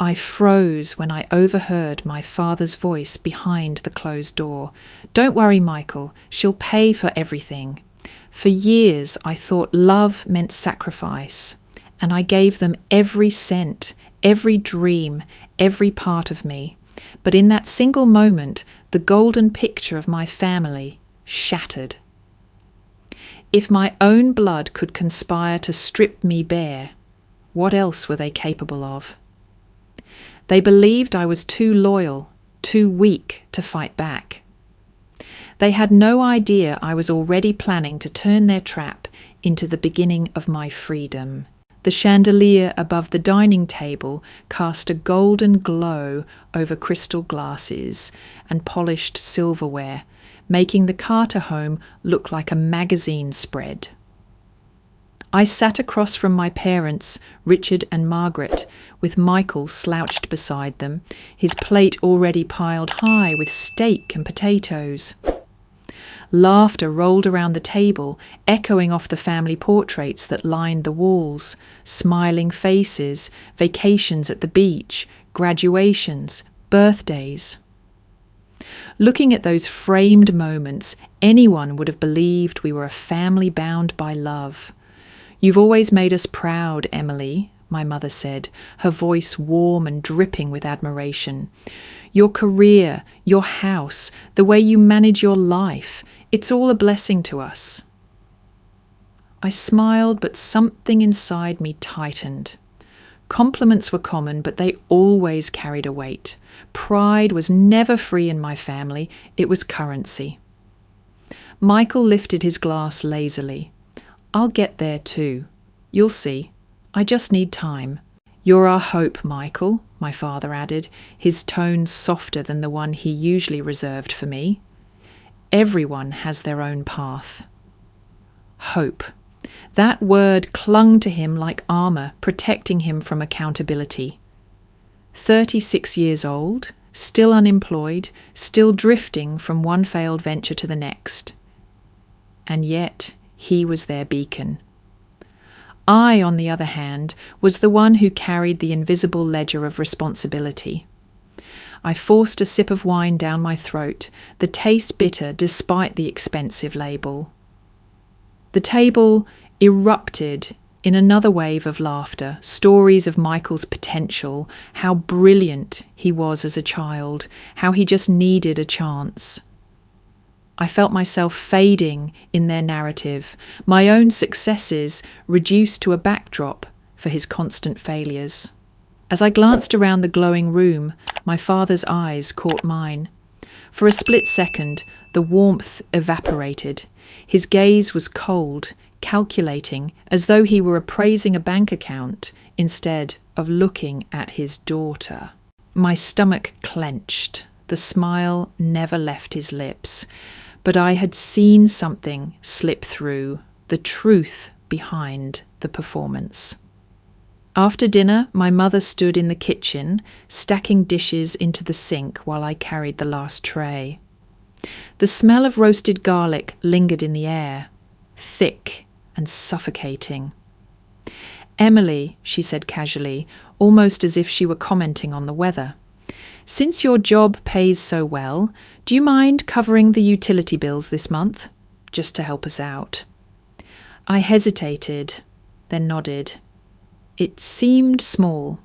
I froze when I overheard my father's voice behind the closed door. "Don't worry, Michael. She'll pay for everything." For years, I thought love meant sacrifice, and I gave them every cent, every dream, every part of me. But in that single moment, the golden picture of my family shattered. If my own blood could conspire to strip me bare, what else were they capable of? They believed I was too loyal, too weak to fight back. They had no idea I was already planning to turn their trap into the beginning of my freedom. The chandelier above the dining table cast a golden glow over crystal glasses and polished silverware, making the Carter home look like a magazine spread. I sat across from my parents, Richard and Margaret, with Michael slouched beside them, his plate already piled high with steak and potatoes. Laughter rolled around the table, echoing off the family portraits that lined the walls, smiling faces, vacations at the beach, graduations, birthdays. Looking at those framed moments, anyone would have believed we were a family bound by love. "You've always made us proud, Emily," my mother said, her voice warm and dripping with admiration. "Your career, your house, the way you manage your life, it's all a blessing to us." I smiled, but something inside me tightened. Compliments were common, but they always carried a weight. Pride was never free in my family, it was currency. Michael lifted his glass lazily. "I'll get there too. You'll see. I just need time." "You're our hope, Michael," my father added, his tone softer than the one he usually reserved for me. "Everyone has their own path." Hope. That word clung to him like armour, protecting him from accountability. 36 years old, still unemployed, still drifting from one failed venture to the next. And yet he was their beacon. I, on the other hand, was the one who carried the invisible ledger of responsibility. I forced a sip of wine down my throat, the taste bitter despite the expensive label. The table erupted in another wave of laughter, stories of Michael's potential, how brilliant he was as a child, how he just needed a chance. I felt myself fading in their narrative, my own successes reduced to a backdrop for his constant failures. As I glanced around the glowing room, my father's eyes caught mine. For a split second, the warmth evaporated. His gaze was cold, calculating, as though he were appraising a bank account instead of looking at his daughter. My stomach clenched. The smile never left his lips. But I had seen something slip through, the truth behind the performance. After dinner, my mother stood in the kitchen, stacking dishes into the sink while I carried the last tray. The smell of roasted garlic lingered in the air, thick and suffocating. "Emily," she said casually, almost as if she were commenting on the weather, "since your job pays so well, do you mind covering the utility bills this month? Just to help us out." I hesitated, then nodded. It seemed small,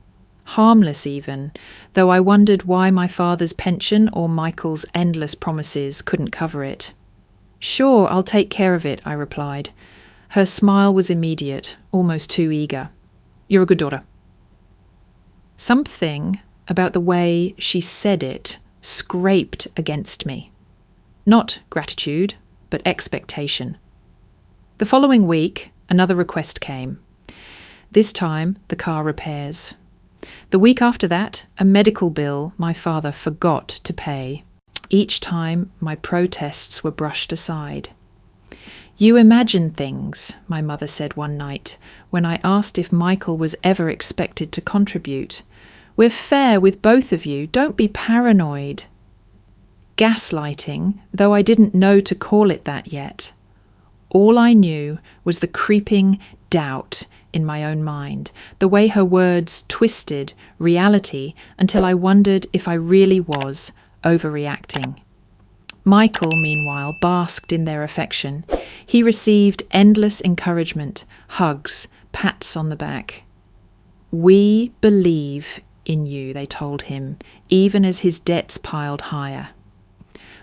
harmless even, though I wondered why my father's pension or Michael's endless promises couldn't cover it. "Sure, I'll take care of it," I replied. Her smile was immediate, almost too eager. "You're a good daughter." Something about the way she said it scraped against me. Not gratitude, but expectation. The following week, another request came. This time, the car repairs. The week after that, a medical bill my father forgot to pay. Each time, my protests were brushed aside. "You imagine things," my mother said one night, when I asked if Michael was ever expected to contribute. "We're fair with both of you. Don't be paranoid." Gaslighting, though I didn't know to call it that yet. All I knew was the creeping doubt in my own mind, the way her words twisted reality until I wondered if I really was overreacting. Michael, meanwhile, basked in their affection. He received endless encouragement, hugs, pats on the back. "We believe in you," they told him, even as his debts piled higher.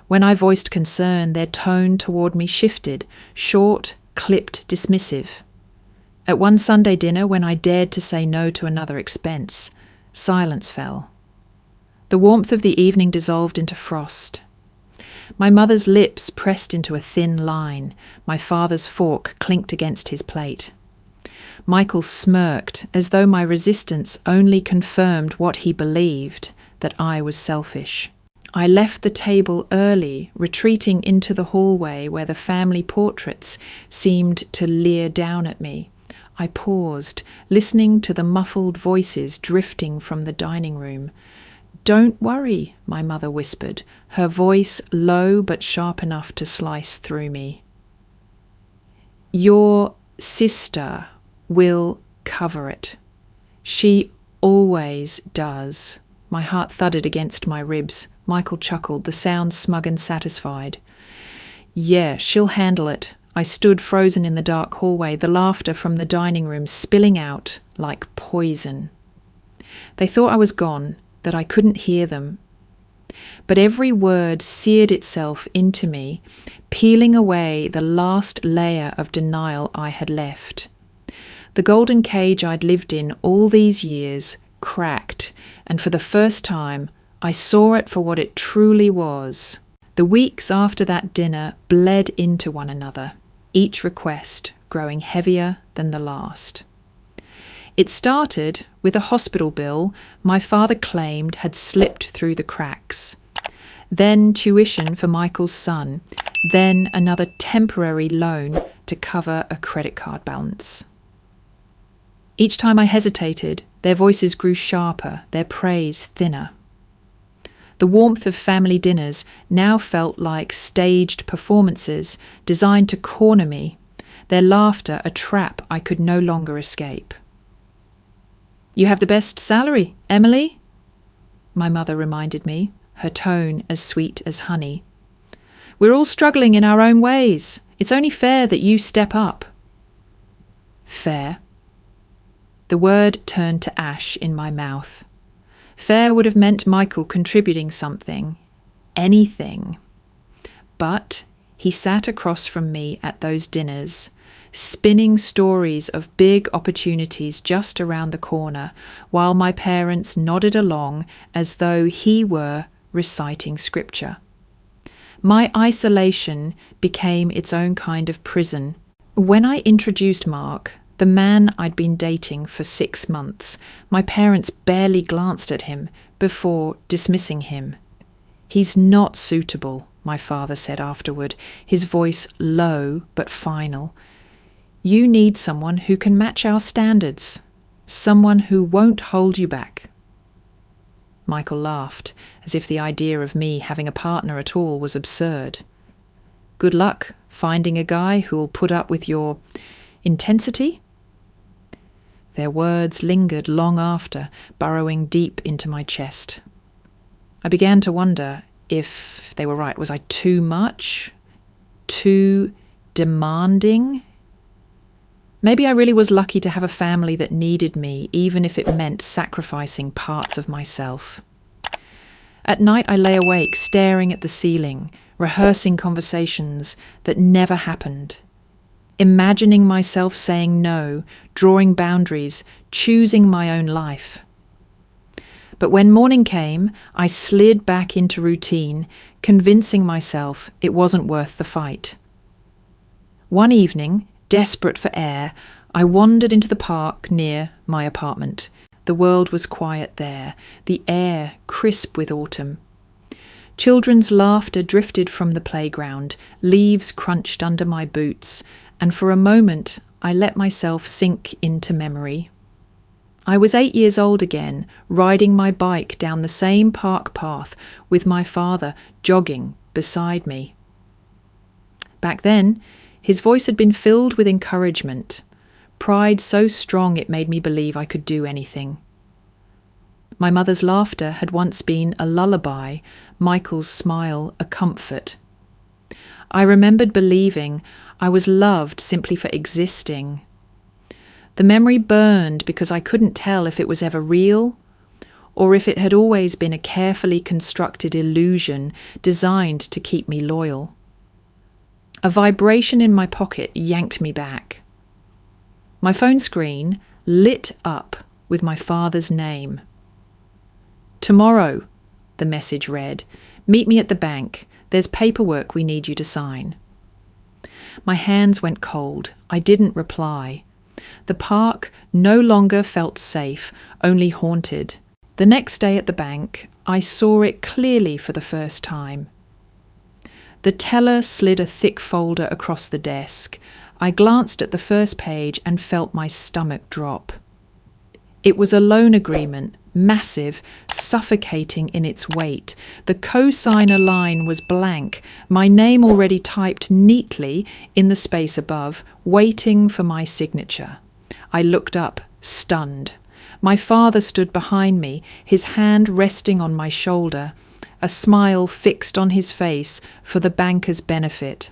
When I voiced concern, their tone toward me shifted, short, clipped, dismissive. At one Sunday dinner, when I dared to say no to another expense, silence fell. The warmth of the evening dissolved into frost. My mother's lips pressed into a thin line. My father's fork clinked against his plate. Michael smirked, as though my resistance only confirmed what he believed, that I was selfish. I left the table early, retreating into the hallway where the family portraits seemed to leer down at me. I paused, listening to the muffled voices drifting from the dining room. "Don't worry," my mother whispered, her voice low but sharp enough to slice through me. "Your sister will cover it. She always does." My heart thudded against my ribs. Michael chuckled, the sound smug and satisfied. "Yeah, she'll handle it." I stood frozen in the dark hallway, the laughter from the dining room spilling out like poison. They thought I was gone, that I couldn't hear them. But every word seared itself into me, peeling away the last layer of denial I had left. The golden cage I'd lived in all these years cracked, and for the first time I saw it for what it truly was. The weeks after that dinner bled into one another, each request growing heavier than the last. It started with a hospital bill my father claimed had slipped through the cracks. Then tuition for Michael's son. Then another temporary loan to cover a credit card balance. Each time I hesitated, their voices grew sharper, their praise thinner. The warmth of family dinners now felt like staged performances designed to corner me, their laughter a trap I could no longer escape. "You have the best salary, Emily," my mother reminded me, her tone as sweet as honey. "We're all struggling in our own ways. It's only fair that you step up." Fair? The word turned to ash in my mouth. Fair would have meant Michael contributing something, anything. But he sat across from me at those dinners, spinning stories of big opportunities just around the corner, while my parents nodded along as though he were reciting scripture. My isolation became its own kind of prison. When I introduced Mark, the man I'd been dating for 6 months, my parents barely glanced at him before dismissing him. "He's not suitable," my father said afterward, his voice low but final. "You need someone who can match our standards, someone who won't hold you back." Michael laughed, as if the idea of me having a partner at all was absurd. "Good luck finding a guy who'll put up with your intensity?" Their words lingered long after, burrowing deep into my chest. I began to wonder if they were right. Was I too much? Too demanding? Maybe I really was lucky to have a family that needed me, even if it meant sacrificing parts of myself. At night I lay awake, staring at the ceiling, rehearsing conversations that never happened. Imagining myself saying no, drawing boundaries, choosing my own life. But when morning came, I slid back into routine, convincing myself it wasn't worth the fight. One evening, desperate for air, I wandered into the park near my apartment. The world was quiet there, the air crisp with autumn. Children's laughter drifted from the playground, leaves crunched under my boots, and for a moment I let myself sink into memory. I was 8 years old again, riding my bike down the same park path with my father jogging beside me. Back then, his voice had been filled with encouragement, pride so strong it made me believe I could do anything. My mother's laughter had once been a lullaby, Michael's smile a comfort. I remembered believing I was loved simply for existing. The memory burned because I couldn't tell if it was ever real or if it had always been a carefully constructed illusion designed to keep me loyal. A vibration in my pocket yanked me back. My phone screen lit up with my father's name. "Tomorrow," the message read, "meet me at the bank. There's paperwork we need you to sign." My hands went cold. I didn't reply. The park no longer felt safe, only haunted. The next day at the bank, I saw it clearly for the first time. The teller slid a thick folder across the desk. I glanced at the first page and felt my stomach drop. It was a loan agreement, massive, suffocating in its weight. The co-signer line was blank, my name already typed neatly in the space above, waiting for my signature. I looked up, stunned. My father stood behind me, his hand resting on my shoulder, a smile fixed on his face for the banker's benefit.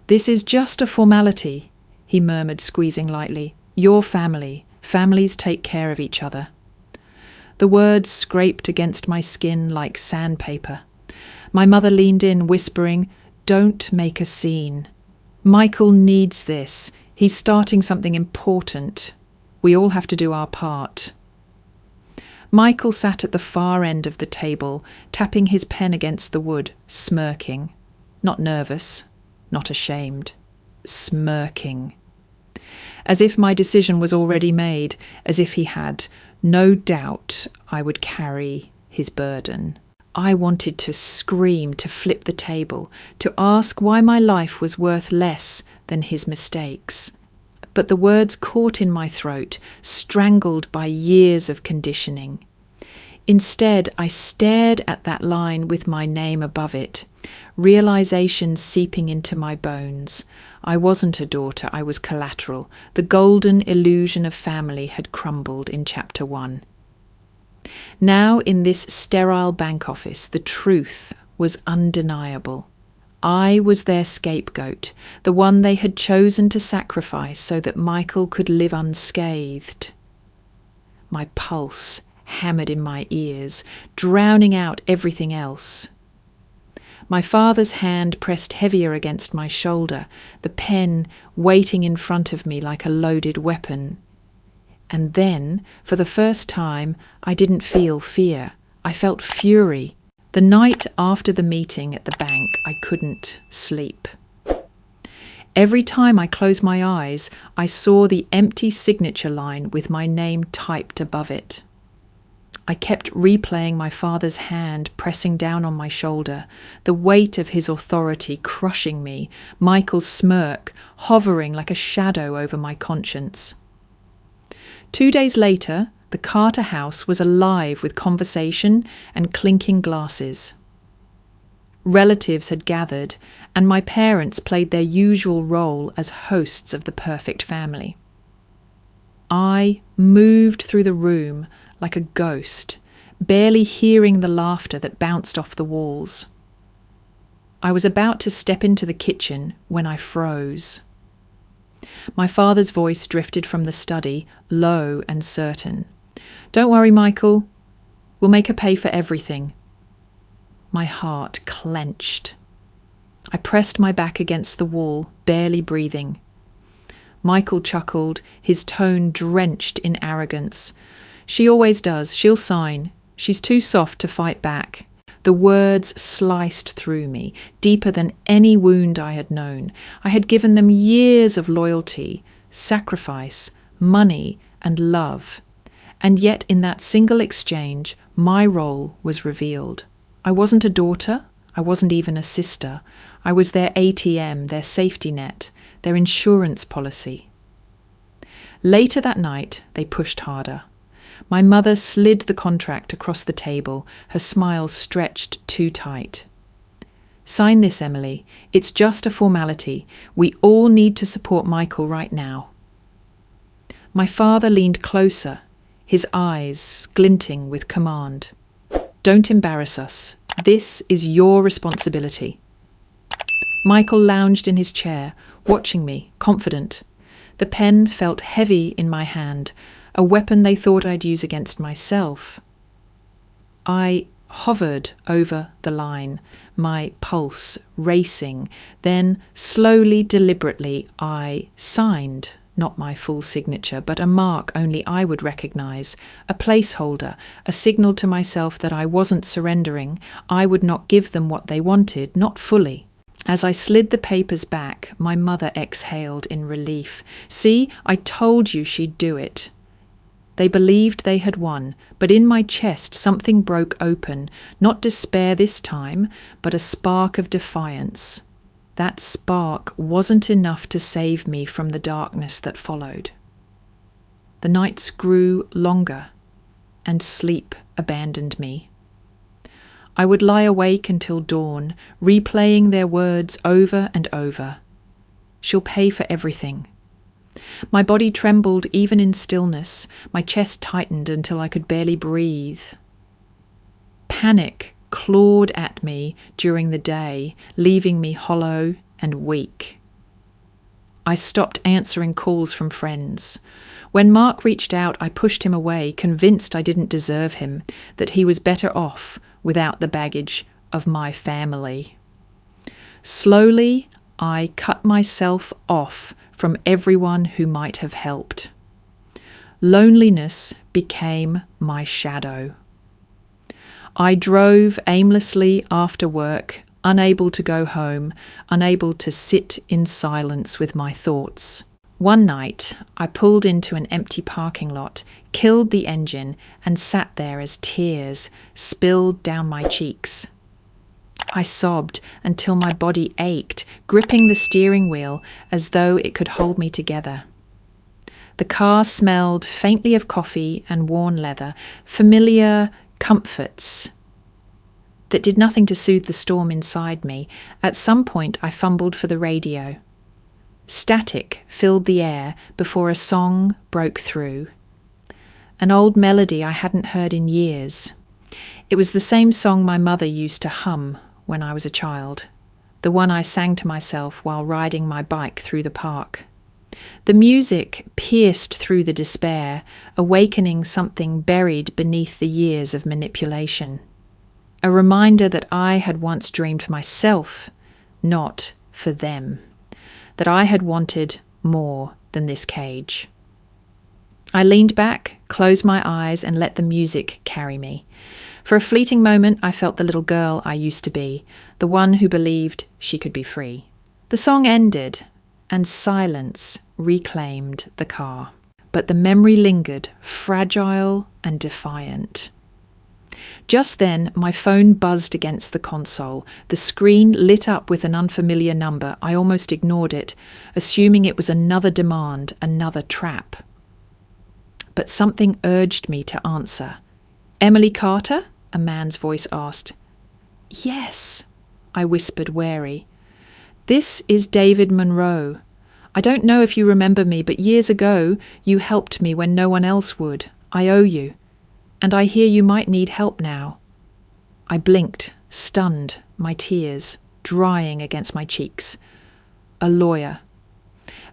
"This is just a formality," he murmured, squeezing lightly. "Your family. Families take care of each other." The words scraped against my skin like sandpaper. My mother leaned in, whispering, "Don't make a scene. Michael needs this. He's starting something important. We all have to do our part." Michael sat at the far end of the table, tapping his pen against the wood, smirking. Not nervous, not ashamed. Smirking. As if my decision was already made, as if he had no doubt I would carry his burden. I wanted to scream, to flip the table, to ask why my life was worth less than his mistakes. But the words caught in my throat, strangled by years of conditioning. Instead, I stared at that line with my name above it, realization seeping into my bones. I wasn't a daughter, I was collateral. The golden illusion of family had crumbled in Chapter 1. Now, in this sterile bank office, the truth was undeniable. I was their scapegoat, the one they had chosen to sacrifice so that Michael could live unscathed. My pulse hammered in my ears, drowning out everything else. My father's hand pressed heavier against my shoulder, the pen waiting in front of me like a loaded weapon. And then, for the first time, I didn't feel fear. I felt fury. The night after the meeting at the bank, I couldn't sleep. Every time I closed my eyes, I saw the empty signature line with my name typed above it. I kept replaying my father's hand pressing down on my shoulder, the weight of his authority crushing me, Michael's smirk hovering like a shadow over my conscience. 2 days later, the Carter house was alive with conversation and clinking glasses. Relatives had gathered, and my parents played their usual role as hosts of the perfect family. I moved through the room like a ghost, barely hearing the laughter that bounced off the walls. I was about to step into the kitchen when I froze. My father's voice drifted from the study, low and certain. "Don't worry, Michael. We'll make her pay for everything." My heart clenched. I pressed my back against the wall, barely breathing. Michael chuckled, his tone drenched in arrogance. "She always does. She'll sign. She's too soft to fight back." The words sliced through me, deeper than any wound I had known. I had given them years of loyalty, sacrifice, money, and love. And yet in that single exchange, my role was revealed. I wasn't a daughter. I wasn't even a sister. I was their ATM, their safety net, their insurance policy. Later that night, they pushed harder. My mother slid the contract across the table, her smile stretched too tight. "Sign this, Emily. It's just a formality. We all need to support Michael right now." My father leaned closer, his eyes glinting with command. "Don't embarrass us. This is your responsibility." Michael lounged in his chair, watching me, confident. The pen felt heavy in my hand, a weapon they thought I'd use against myself. I hovered over the line, my pulse racing. Then, slowly, deliberately, I signed, not my full signature, but a mark only I would recognise, a placeholder, a signal to myself that I wasn't surrendering. I would not give them what they wanted, not fully. As I slid the papers back, my mother exhaled in relief. "See, I told you she'd do it." They believed they had won, but in my chest something broke open, not despair this time, but a spark of defiance. That spark wasn't enough to save me from the darkness that followed. The nights grew longer, and sleep abandoned me. I would lie awake until dawn, replaying their words over and over. "She'll pay for everything." My body trembled even in stillness. My chest tightened until I could barely breathe. Panic clawed at me during the day, leaving me hollow and weak. I stopped answering calls from friends. When Mark reached out, I pushed him away, convinced I didn't deserve him, that he was better off without the baggage of my family. Slowly, I cut myself off from everyone who might have helped. Loneliness became my shadow. I drove aimlessly after work, unable to go home, unable to sit in silence with my thoughts. One night, I pulled into an empty parking lot, killed the engine, and sat there as tears spilled down my cheeks. I sobbed until my body ached, gripping the steering wheel as though it could hold me together. The car smelled faintly of coffee and worn leather, familiar comforts that did nothing to soothe the storm inside me. At some point, I fumbled for the radio. Static filled the air before a song broke through. An old melody I hadn't heard in years. It was the same song my mother used to hum when I was a child, the one I sang to myself while riding my bike through the park. The music pierced through the despair, awakening something buried beneath the years of manipulation. A reminder that I had once dreamed for myself, not for them. That I had wanted more than this cage. I leaned back, closed my eyes, and let the music carry me. For a fleeting moment, I felt the little girl I used to be, the one who believed she could be free. The song ended, and silence reclaimed the car. But the memory lingered, fragile and defiant. Just then, my phone buzzed against the console. The screen lit up with an unfamiliar number. I almost ignored it, assuming it was another demand, another trap. But something urged me to answer. "Emily Carter?" a man's voice asked. "Yes," I whispered, wary. "This is David Monroe. I don't know if you remember me, but years ago you helped me when no one else would. I owe you. And I hear you might need help now." I blinked, stunned, my tears drying against my cheeks. A lawyer.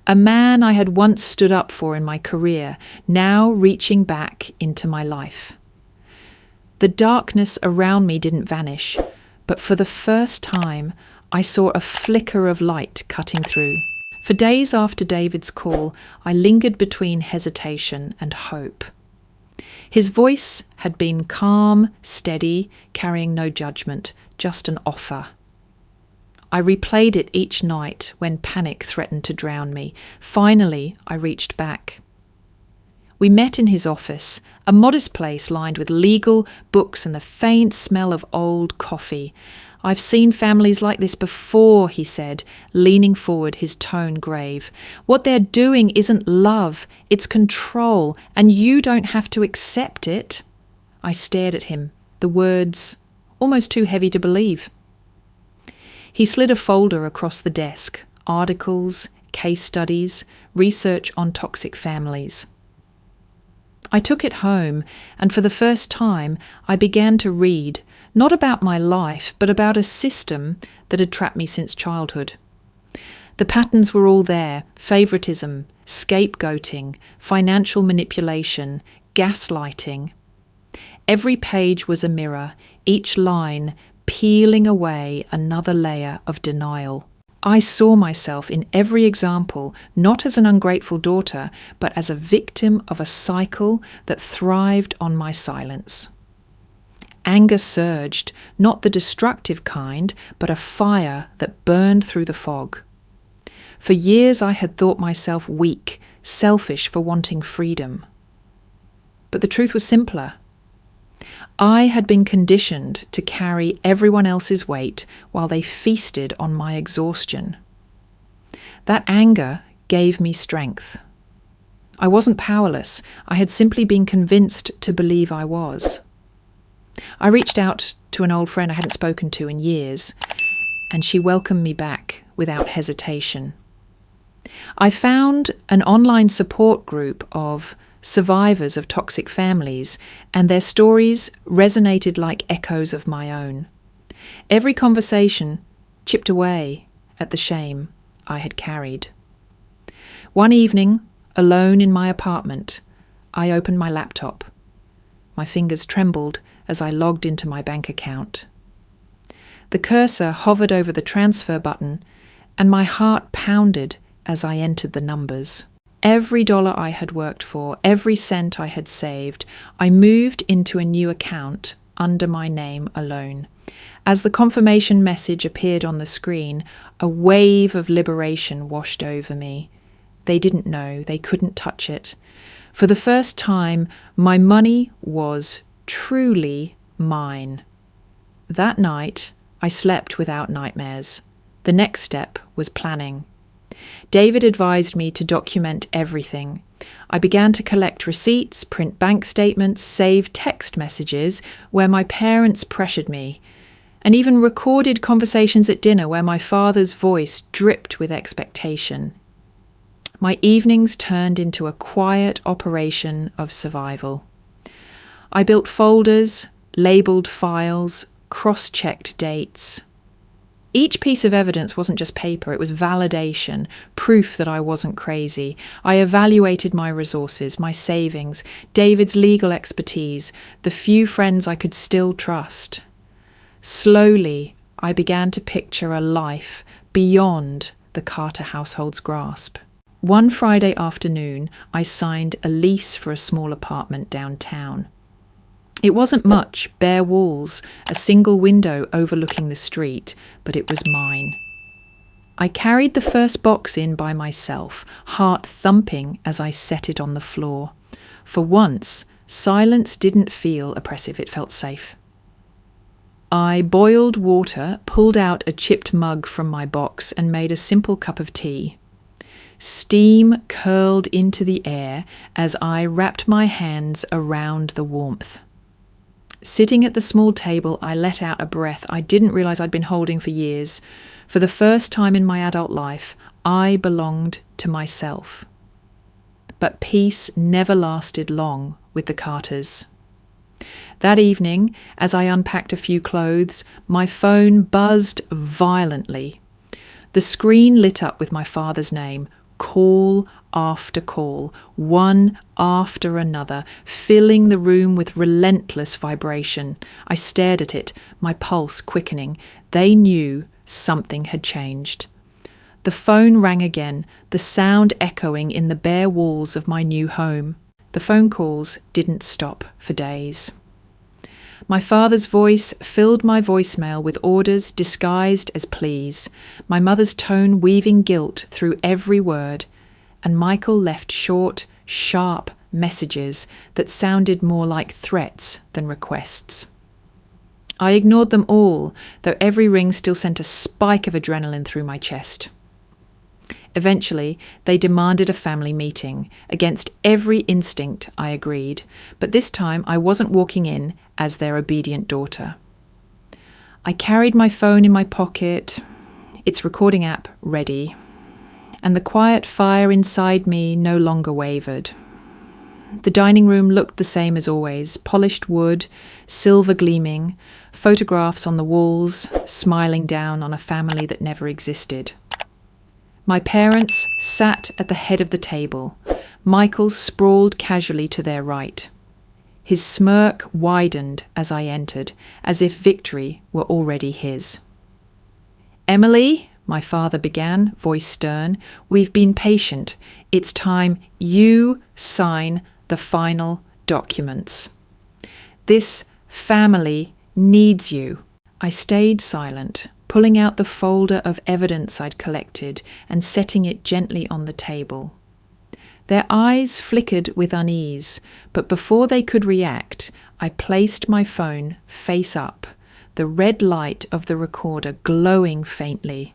A man I had once stood up for in my career, now reaching back into my life. The darkness around me didn't vanish, but for the first time, I saw a flicker of light cutting through. For days after David's call, I lingered between hesitation and hope. His voice had been calm, steady, carrying no judgment, just an offer. I replayed it each night when panic threatened to drown me. Finally, I reached back. We met in his office, a modest place lined with legal books and the faint smell of old coffee. "I've seen families like this before," he said, leaning forward, his tone grave. "What they're doing isn't love, it's control, and you don't have to accept it." I stared at him, the words almost too heavy to believe. He slid a folder across the desk, articles, case studies, research on toxic families. I took it home, and for the first time I began to read, not about my life, but about a system that had trapped me since childhood. The patterns were all there: favouritism, scapegoating, financial manipulation, gaslighting. Every page was a mirror, each line peeling away another layer of denial. I saw myself in every example, not as an ungrateful daughter, but as a victim of a cycle that thrived on my silence. Anger surged, not the destructive kind, but a fire that burned through the fog. For years I had thought myself weak, selfish for wanting freedom. But the truth was simpler. I had been conditioned to carry everyone else's weight while they feasted on my exhaustion. That anger gave me strength. I wasn't powerless. I had simply been convinced to believe I was. I reached out to an old friend I hadn't spoken to in years, and she welcomed me back without hesitation. I found an online support group of survivors of toxic families, and their stories resonated like echoes of my own. Every conversation chipped away at the shame I had carried. One evening, alone in my apartment, I opened my laptop. My fingers trembled as I logged into my bank account. The cursor hovered over the transfer button, and my heart pounded as I entered the numbers. Every dollar I had worked for, every cent I had saved, I moved into a new account under my name alone. As the confirmation message appeared on the screen, a wave of liberation washed over me. They didn't know, they couldn't touch it. For the first time, my money was truly mine. That night, I slept without nightmares. The next step was planning. David advised me to document everything. I began to collect receipts, print bank statements, save text messages where my parents pressured me, and even recorded conversations at dinner where my father's voice dripped with expectation. My evenings turned into a quiet operation of survival. I built folders, labelled files, cross-checked dates. Each piece of evidence wasn't just paper, it was validation, proof that I wasn't crazy. I evaluated my resources, my savings, David's legal expertise, the few friends I could still trust. Slowly, I began to picture a life beyond the Carter household's grasp. One Friday afternoon, I signed a lease for a small apartment downtown. It wasn't much, bare walls, a single window overlooking the street, but it was mine. I carried the first box in by myself, heart thumping as I set it on the floor. For once, silence didn't feel oppressive, it felt safe. I boiled water, pulled out a chipped mug from my box, and made a simple cup of tea. Steam curled into the air as I wrapped my hands around the warmth. Sitting at the small table, I let out a breath I didn't realise I'd been holding for years. For the first time in my adult life, I belonged to myself. But peace never lasted long with the Carters. That evening, as I unpacked a few clothes, my phone buzzed violently. The screen lit up with my father's name, call after call, one after another, filling the room with relentless vibration. I stared at it, my pulse quickening. They knew something had changed. The phone rang again, the sound echoing in the bare walls of my new home. The phone calls didn't stop for days. My father's voice filled my voicemail with orders disguised as pleas, my mother's tone weaving guilt through every word, and Michael left short, sharp messages that sounded more like threats than requests. I ignored them all, though every ring still sent a spike of adrenaline through my chest. Eventually, they demanded a family meeting. Against every instinct, I agreed, but this time I wasn't walking in as their obedient daughter. I carried my phone in my pocket, its recording app ready, and the quiet fire inside me no longer wavered. The dining room looked the same as always, polished wood, silver gleaming, photographs on the walls, smiling down on a family that never existed. My parents sat at the head of the table. Michael sprawled casually to their right. His smirk widened as I entered, as if victory were already his. "Emily," my father began, voice stern, "we've been patient. It's time you sign the final documents. This family needs you." I stayed silent, pulling out the folder of evidence I'd collected and setting it gently on the table. Their eyes flickered with unease, but before they could react, I placed my phone face up, the red light of the recorder glowing faintly.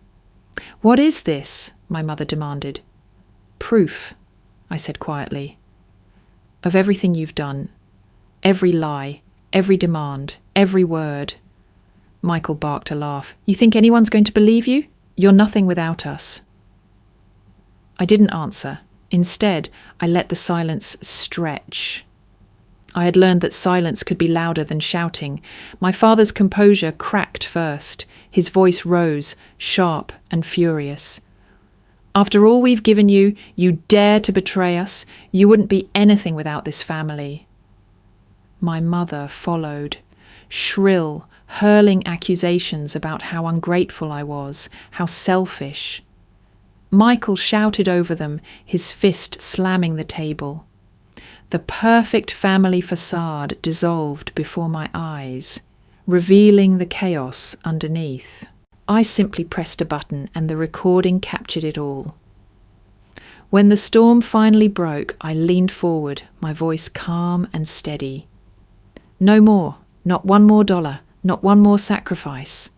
"What is this?" my mother demanded. "Proof," I said quietly, "of everything you've done. Every lie, every demand, every word." Michael barked a laugh. "You think anyone's going to believe you? You're nothing without us." I didn't answer. Instead, I let the silence stretch. I had learned that silence could be louder than shouting. My father's composure cracked first. His voice rose, sharp and furious. "After all we've given you, you dare to betray us? You wouldn't be anything without this family." My mother followed, shrill, hurling accusations about how ungrateful I was, how selfish. Michael shouted over them, his fist slamming the table. The perfect family facade dissolved before my eyes, revealing the chaos underneath. I simply pressed a button and the recording captured it all. When the storm finally broke, I leaned forward, my voice calm and steady. "No more, not one more dollar, not one more sacrifice.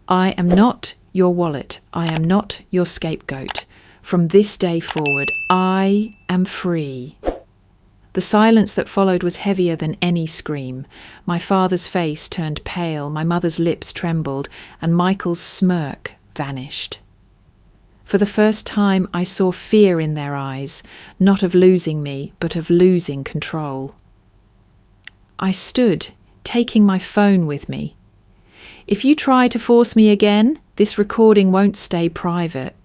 I am not your wallet. I am not your scapegoat. From this day forward, I am free." The silence that followed was heavier than any scream. My father's face turned pale, my mother's lips trembled, and Michael's smirk vanished. For the first time, I saw fear in their eyes, not of losing me, but of losing control. I stood, taking my phone with me. "If you try to force me again, this recording won't stay private."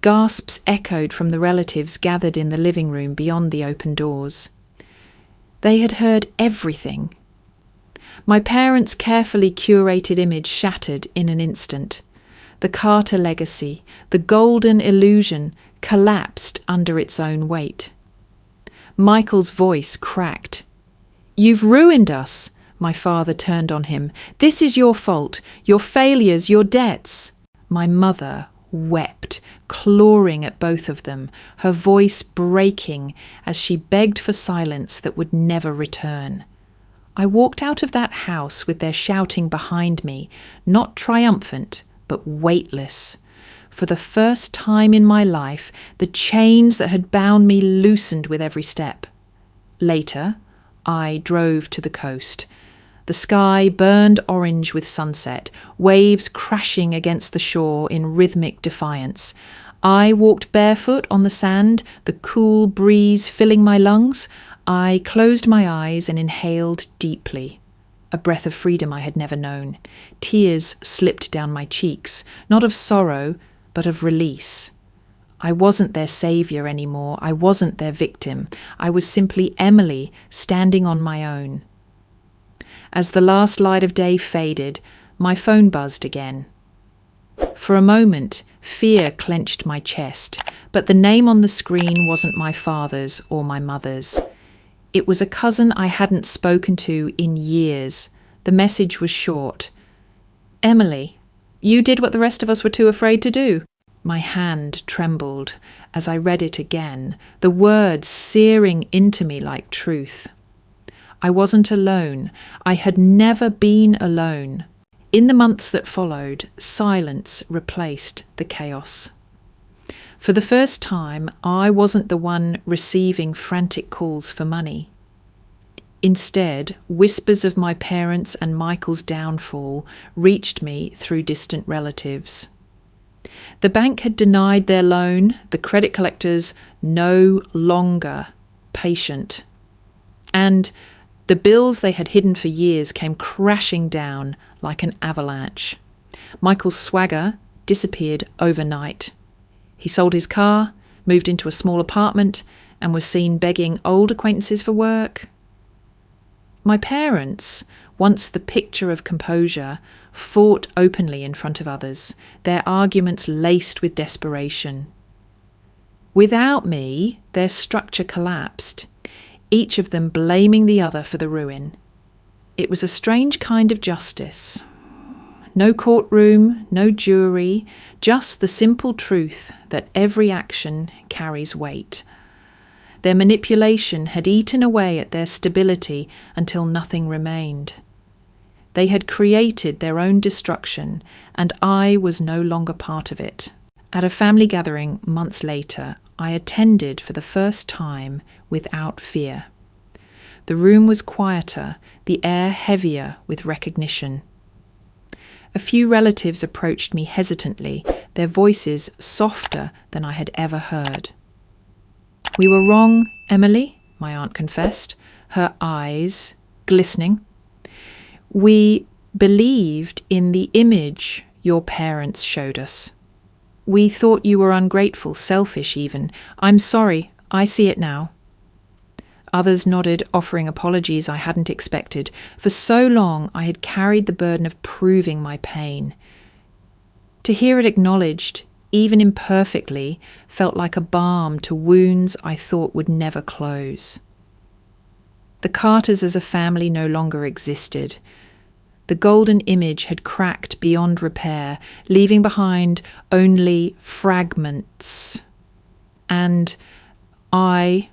Gasps echoed from the relatives gathered in the living room beyond the open doors. They had heard everything. My parents' carefully curated image shattered in an instant. The Carter legacy, the golden illusion, collapsed under its own weight. Michael's voice cracked. "You've ruined us." My father turned on him. "This is your fault, your failures, your debts." My mother wept, clawing at both of them, her voice breaking as she begged for silence that would never return. I walked out of that house with their shouting behind me, not triumphant, but weightless. For the first time in my life, the chains that had bound me loosened with every step. Later, I drove to the coast. The sky burned orange with sunset, waves crashing against the shore in rhythmic defiance. I walked barefoot on the sand, the cool breeze filling my lungs. I closed my eyes and inhaled deeply. A breath of freedom I had never known. Tears slipped down my cheeks, not of sorrow, but of release. I wasn't their saviour anymore. I wasn't their victim. I was simply Emily, standing on my own. As the last light of day faded, my phone buzzed again. For a moment, fear clenched my chest, but the name on the screen wasn't my father's or my mother's. It was a cousin I hadn't spoken to in years. The message was short. "Emily, you did what the rest of us were too afraid to do." My hand trembled as I read it again, the words searing into me like truth. I wasn't alone. I had never been alone. In the months that followed, silence replaced the chaos. For the first time, I wasn't the one receiving frantic calls for money. Instead, whispers of my parents' and Michael's downfall reached me through distant relatives. The bank had denied their loan, the credit collectors no longer patient. And the bills they had hidden for years came crashing down like an avalanche. Michael's swagger disappeared overnight. He sold his car, moved into a small apartment, and was seen begging old acquaintances for work. My parents, once the picture of composure, fought openly in front of others, their arguments laced with desperation. Without me, their structure collapsed, each of them blaming the other for the ruin. It was a strange kind of justice. No courtroom, no jury, just the simple truth that every action carries weight. Their manipulation had eaten away at their stability until nothing remained. They had created their own destruction, and I was no longer part of it. At a family gathering months later, I attended for the first time without fear. The room was quieter, the air heavier with recognition. A few relatives approached me hesitantly, their voices softer than I had ever heard. "We were wrong, Emily," my aunt confessed, her eyes glistening. "We believed in the image your parents showed us. We thought you were ungrateful, selfish even. I'm sorry, I see it now." Others nodded, offering apologies I hadn't expected. For so long I had carried the burden of proving my pain. To hear it acknowledged, even imperfectly, felt like a balm to wounds I thought would never close. The Carters as a family no longer existed. The golden image had cracked beyond repair, leaving behind only fragments. And I,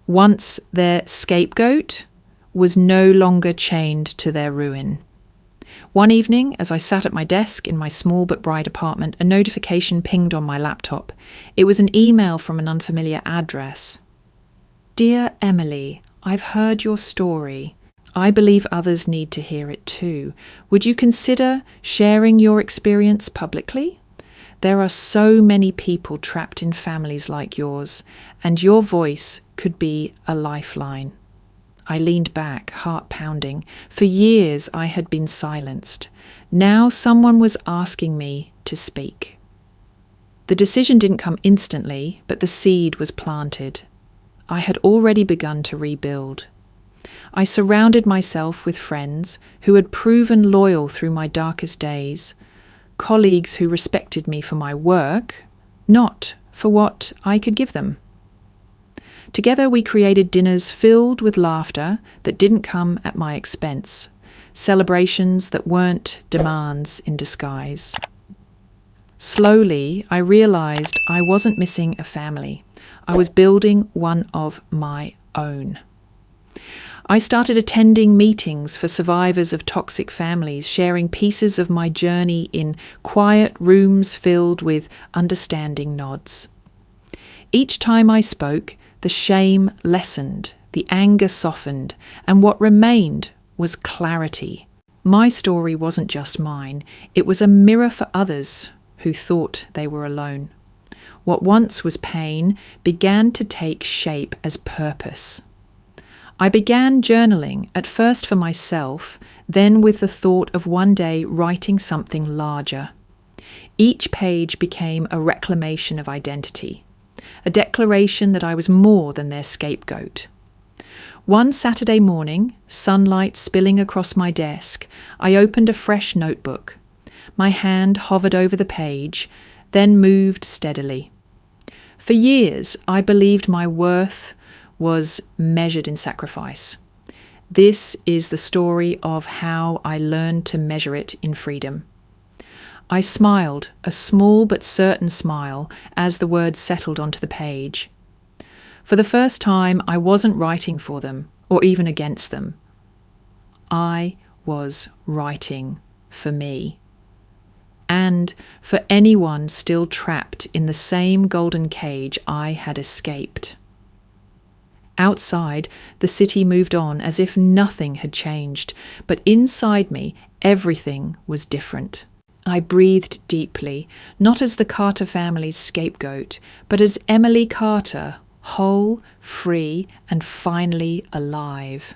once their scapegoat, was no longer chained to their ruin. One evening, as I sat at my desk in my small but bright apartment, a notification pinged on my laptop. It was an email from an unfamiliar address. "Dear Emily, I've heard your story. I believe others need to hear it too. Would you consider sharing your experience publicly? There are so many people trapped in families like yours, and your voice could be a lifeline." I leaned back, heart pounding. For years I had been silenced. Now someone was asking me to speak. The decision didn't come instantly, but the seed was planted. I had already begun to rebuild. I surrounded myself with friends who had proven loyal through my darkest days, colleagues who respected me for my work, not for what I could give them. Together we created dinners filled with laughter that didn't come at my expense, celebrations that weren't demands in disguise. Slowly, I realized I wasn't missing a family. I was building one of my own. I started attending meetings for survivors of toxic families, sharing pieces of my journey in quiet rooms filled with understanding nods. Each time I spoke, the shame lessened, the anger softened, and what remained was clarity. My story wasn't just mine, it was a mirror for others who thought they were alone. What once was pain began to take shape as purpose. I began journaling, at first for myself, then with the thought of one day writing something larger. Each page became a reclamation of identity, a declaration that I was more than their scapegoat. One Saturday morning, sunlight spilling across my desk, I opened a fresh notebook. My hand hovered over the page, then moved steadily. For years, I believed my worth was measured in sacrifice. This is the story of how I learned to measure it in freedom. I smiled, a small but certain smile, as the words settled onto the page. For the first time, I wasn't writing for them, or even against them. I was writing for me. And for anyone still trapped in the same golden cage I had escaped. Outside, the city moved on as if nothing had changed, but inside me, everything was different. I breathed deeply, not as the Carter family's scapegoat, but as Emily Carter, whole, free, and finally alive.